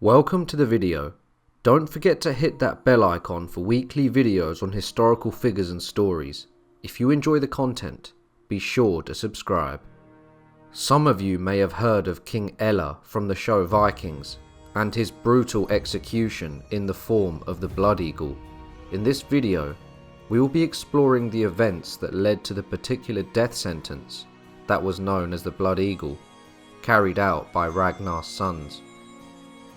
Welcome to the video. Don't forget to hit that bell icon for weekly videos on historical figures and stories. If you enjoy the content, be sure to subscribe. Some of you may have heard of King Ælla from the show Vikings and his brutal execution in the form of the Blood Eagle. In this video, we will be exploring the events that led to the particular death sentence that was known as the Blood Eagle, carried out by Ragnar's sons.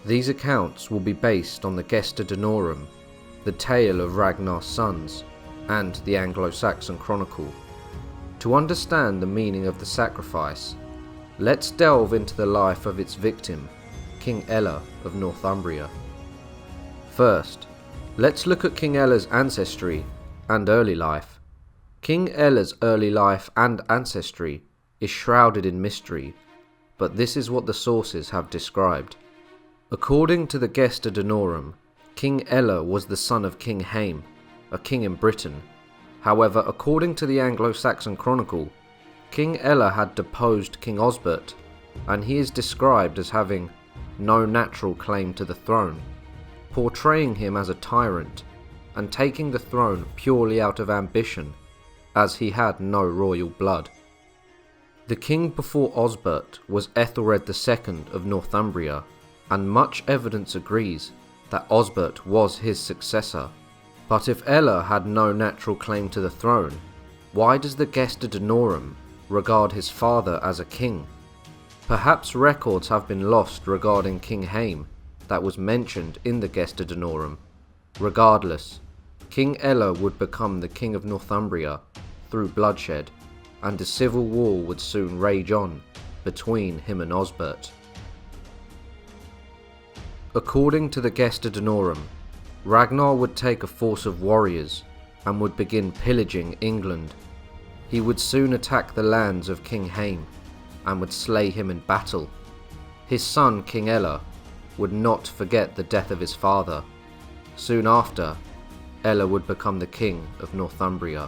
These accounts will be based on the Gesta Denorum, the tale of Ragnar's sons, and the Anglo-Saxon Chronicle. To understand the meaning of the sacrifice, let's delve into the life of its victim, King Ella of Northumbria. First, let's look at King Ella's ancestry and early life. King Ella's early life and ancestry is shrouded in mystery, but this is what the sources have described. According to the Gesta Denorum, King Ælla was the son of King Heathen, a king in Britain. However, according to the Anglo-Saxon Chronicle, King Ælla had deposed King Osbert, and he is described as having no natural claim to the throne, portraying him as a tyrant and taking the throne purely out of ambition, as he had no royal blood. The king before Osbert was Ethelred II of Northumbria, and much evidence agrees that Osbert was his successor. But if Ælla had no natural claim to the throne, why does the Gesta Denorum regard his father as a king? Perhaps records have been lost regarding King Heathen that was mentioned in the Gesta Denorum. Regardless, King Ælla would become the king of Northumbria through bloodshed, and a civil war would soon rage on between him and Osbert. According to the Gesta Denorum, Ragnar would take a force of warriors and would begin pillaging England. He would soon attack the lands of King Heathen and would slay him in battle. His son King Ælla would not forget the death of his father. Soon after, Ælla would become the king of Northumbria.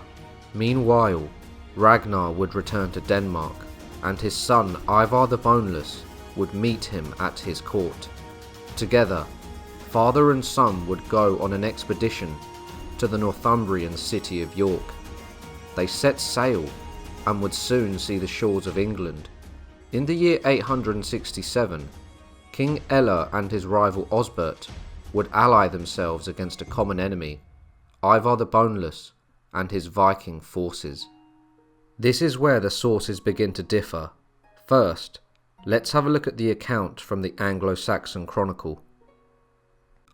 Meanwhile, Ragnar would return to Denmark, and his son Ivar the Boneless would meet him at his court. Together, father and son would go on an expedition to the Northumbrian city of York. They set sail and would soon see the shores of England. In the year 867, King Ælla and his rival Osbert would ally themselves against a common enemy, Ivar the Boneless and his Viking forces. This is where the sources begin to differ. First, let's have a look at the account from the Anglo-Saxon Chronicle.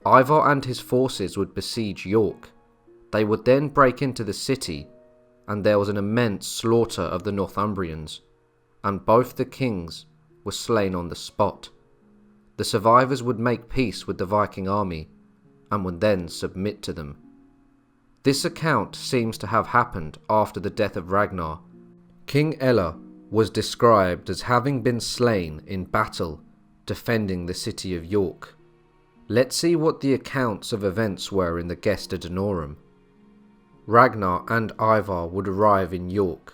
Ivar and his forces would besiege York. They would then break into the city, and there was an immense slaughter of the Northumbrians, and both the kings were slain on the spot. The survivors would make peace with the Viking army, and would then submit to them. This account seems to have happened after the death of Ragnar. King Ælla was described as having been slain in battle defending the city of York. Let's see what the accounts of events were in the Gesta Denorum. Ragnar and Ivar would arrive in York,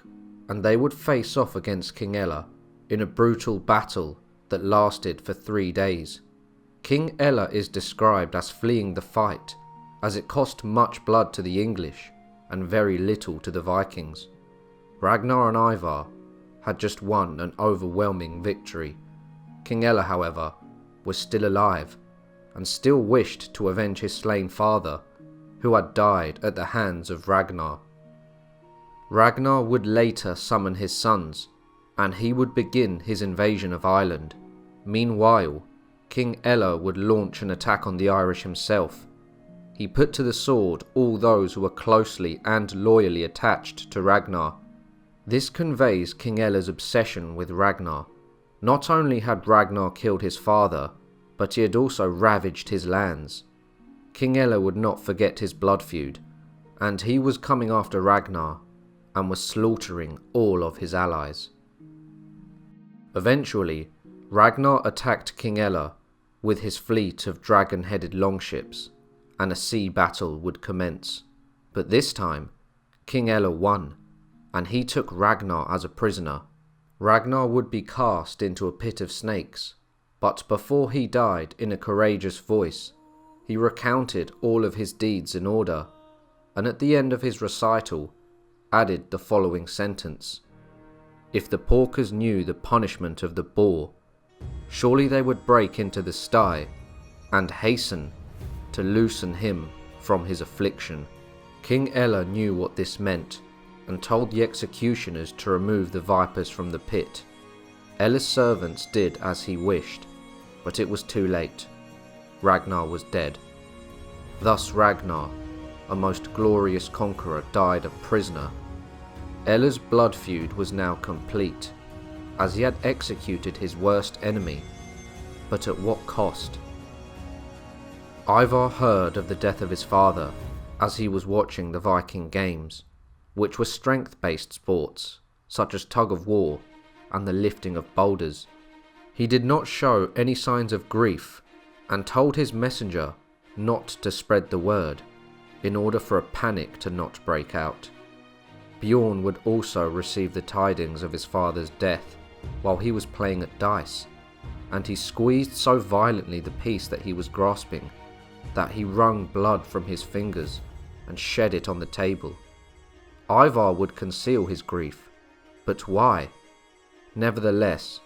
and they would face off against King Ælla in a brutal battle that lasted for 3 days. King Ælla is described as fleeing the fight, as it cost much blood to the English and very little to the Vikings. Ragnar and Ivar had just won an overwhelming victory. King Ælla, however, was still alive and still wished to avenge his slain father, who had died at the hands of Ragnar. Ragnar would later summon his sons, and he would begin his invasion of Ireland. Meanwhile, King Ælla would launch an attack on the Irish himself. He put to the sword all those who were closely and loyally attached to Ragnar. This conveys King Ælla's obsession with Ragnar. Not only had Ragnar killed his father, but he had also ravaged his lands. King Ælla would not forget his blood feud, and he was coming after Ragnar and was slaughtering all of his allies. Eventually, Ragnar attacked King Ælla with his fleet of dragon-headed longships, and a sea battle would commence. But this time, King Ælla won, and he took Ragnar as a prisoner. Ragnar would be cast into a pit of snakes, But before he died, in a courageous voice, he recounted all of his deeds in order, and at the end of his recital added the following sentence: "If the porkers knew the punishment of the boar, surely they would break into the sty and hasten to loosen him from his affliction." King Ælla knew what this meant and told the executioners to remove the vipers from the pit. Ælla's servants did as he wished, but it was too late. Ragnar was dead. Thus Ragnar, a most glorious conqueror, died a prisoner. Ælla's blood feud was now complete, as he had executed his worst enemy, but at what cost? Ivar heard of the death of his father as he was watching the Viking games, which were strength-based sports, such as tug-of-war and the lifting of boulders. He did not show any signs of grief and told his messenger not to spread the word, in order for a panic to not break out. Bjorn would also receive the tidings of his father's death while he was playing at dice, and he squeezed so violently the piece that he was grasping that he wrung blood from his fingers and shed it on the table. Ivar would conceal his grief, but why? Nevertheless,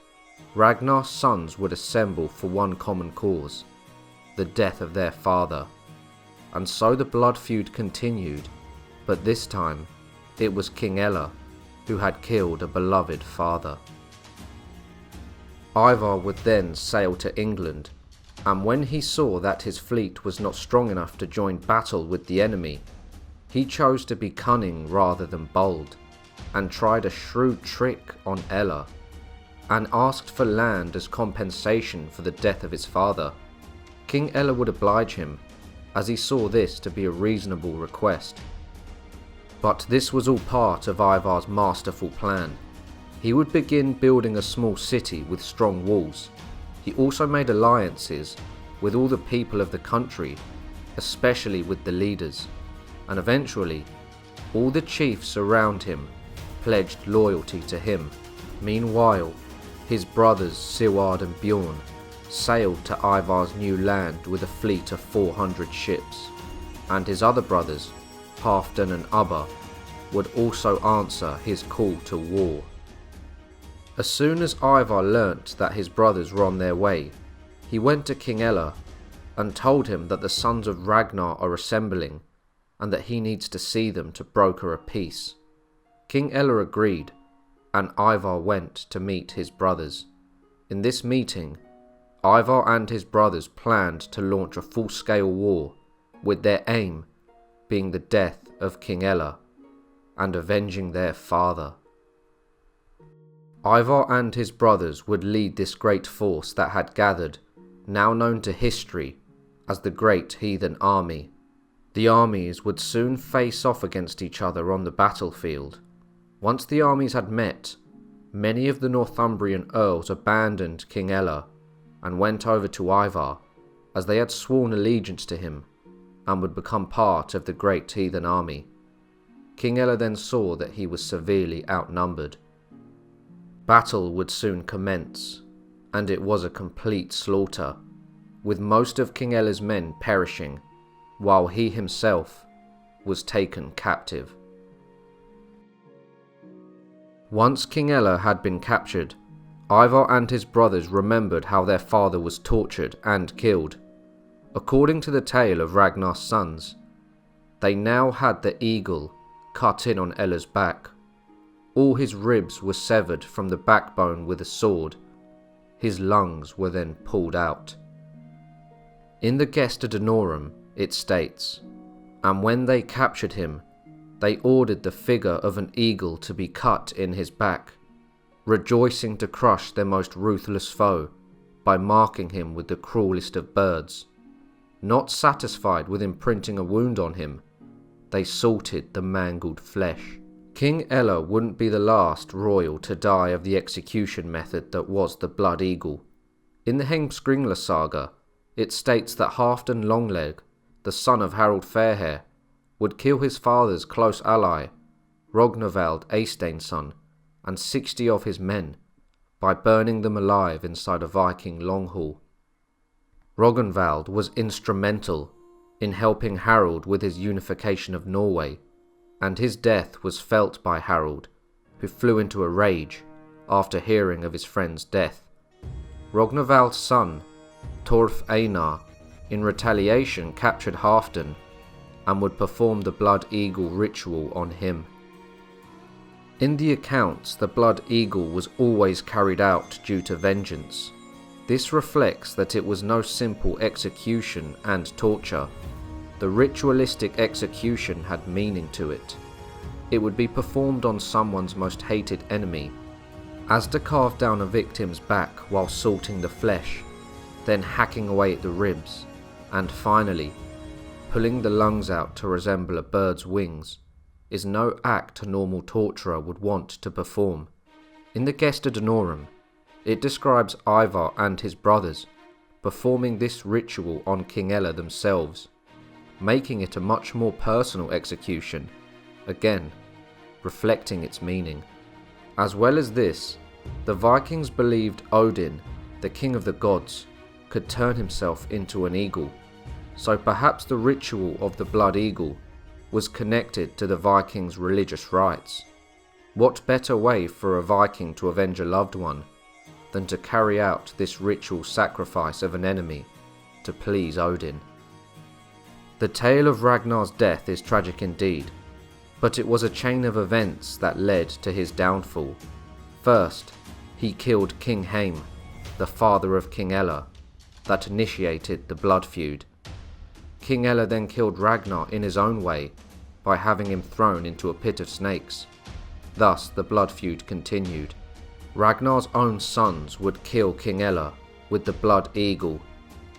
Ragnar's sons would assemble for one common cause, the death of their father. And so the blood feud continued, but this time it was King Ælla who had killed a beloved father. Ivar would then sail to England, and when he saw that his fleet was not strong enough to join battle with the enemy, he chose to be cunning rather than bold, and tried a shrewd trick on Ælla, and asked for land as compensation for the death of his father. King Ælla would oblige him, as he saw this to be a reasonable request. But this was all part of Ivar's masterful plan. He would begin building a small city with strong walls. He also made alliances with all the people of the country, especially with the leaders, and eventually all the chiefs around him pledged loyalty to him. Meanwhile, his brothers Sigurd and Bjorn sailed to Ivar's new land with a fleet of 400 ships, and his other brothers, Halfdan and Ubba, would also answer his call to war. As soon as Ivar learnt that his brothers were on their way, he went to King Ælla and told him that the sons of Ragnar are assembling and that he needs to see them to broker a peace. King Ælla agreed, and Ivar went to meet his brothers. In this meeting, Ivar and his brothers planned to launch a full-scale war, with their aim being the death of King Ælla and avenging their father. Ivar and his brothers would lead this great force that had gathered, now known to history as the Great Heathen Army. The armies would soon face off against each other on the battlefield. Once the armies had met, many of the Northumbrian earls abandoned King Ælla and went over to Ivar, as they had sworn allegiance to him and would become part of the Great Heathen Army. King Ælla then saw that he was severely outnumbered. Battle would soon commence, and it was a complete slaughter, with most of King Ælla's men perishing, while he himself was taken captive. Once King Ælla had been captured, Ivar and his brothers remembered how their father was tortured and killed. According to the tale of Ragnar's sons, they now had the eagle cut in on Ælla's back. All his ribs were severed from the backbone with a sword. His lungs were then pulled out. In the Gesta Denorum it states, "And when they captured him, they ordered the figure of an eagle to be cut in his back, rejoicing to crush their most ruthless foe by marking him with the cruelest of birds. Not satisfied with imprinting a wound on him, they salted the mangled flesh." King Ælla wouldn't be the last royal to die of the execution method that was the blood eagle. In the Heimskringla saga, it states that Halfdan Longleg, the son of Harald Fairhair, would kill his father's close ally, Rognvald Eysteinsson, and 60 of his men, by burning them alive inside a Viking long hall. Ragnvald was instrumental in helping Harald with his unification of Norway, and his death was felt by Harald, who flew into a rage after hearing of his friend's death. Ragnvald's son, Torf Einar, in retaliation captured Halfdan and would perform the Blood Eagle ritual on him. In the accounts, the Blood Eagle was always carried out due to vengeance. This reflects that it was no simple execution and torture. The ritualistic execution had meaning to it. It would be performed on someone's most hated enemy, as to carve down a victim's back while salting the flesh, then hacking away at the ribs, and finally, pulling the lungs out to resemble a bird's wings, is no act a normal torturer would want to perform. In the Gesta Denorum, it describes Ivar and his brothers performing this ritual on King Ælla themselves, making it a much more personal execution, again, reflecting its meaning. As well as this, the Vikings believed Odin, the king of the gods, could turn himself into an eagle, so perhaps the ritual of the Blood Eagle was connected to the Vikings' religious rites. What better way for a Viking to avenge a loved one than to carry out this ritual sacrifice of an enemy to please Odin? The tale of Ragnar's death is tragic indeed, but it was a chain of events that led to his downfall. First, he killed King Haem, the father of King Ælla, that initiated the blood feud. King Ælla then killed Ragnar in his own way by having him thrown into a pit of snakes. Thus the blood feud continued. Ragnar's own sons would kill King Ælla with the Blood Eagle,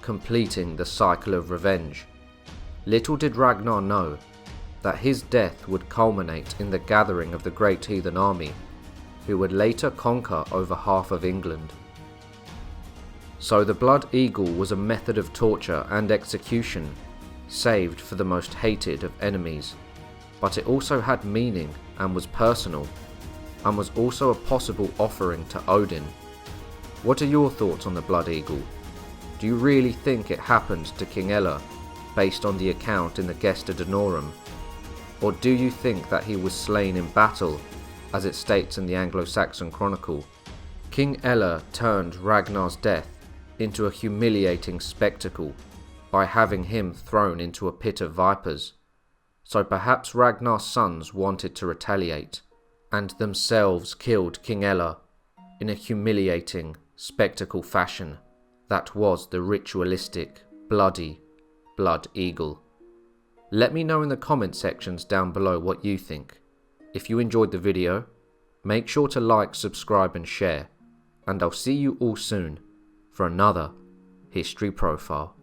completing the cycle of revenge. Little did Ragnar know that his death would culminate in the gathering of the great heathen army, who would later conquer over half of England. So the Blood Eagle was a method of torture and execution, saved for the most hated of enemies, but it also had meaning and was personal, and was also a possible offering to Odin. What are your thoughts on the Blood Eagle? Do you really think it happened to King Ælla, based on the account in the Gesta Denorum? Or do you think that he was slain in battle, as it states in the Anglo-Saxon Chronicle? King Ælla turned Ragnar's death into a humiliating spectacle by having him thrown into a pit of vipers. So perhaps Ragnar's sons wanted to retaliate, and themselves killed King Ælla in a humiliating spectacle fashion that was the ritualistic, bloody Blood Eagle. Let me know in the comment sections down below what you think. If you enjoyed the video, make sure to like, subscribe and share, and I'll see you all soon for another History Profile.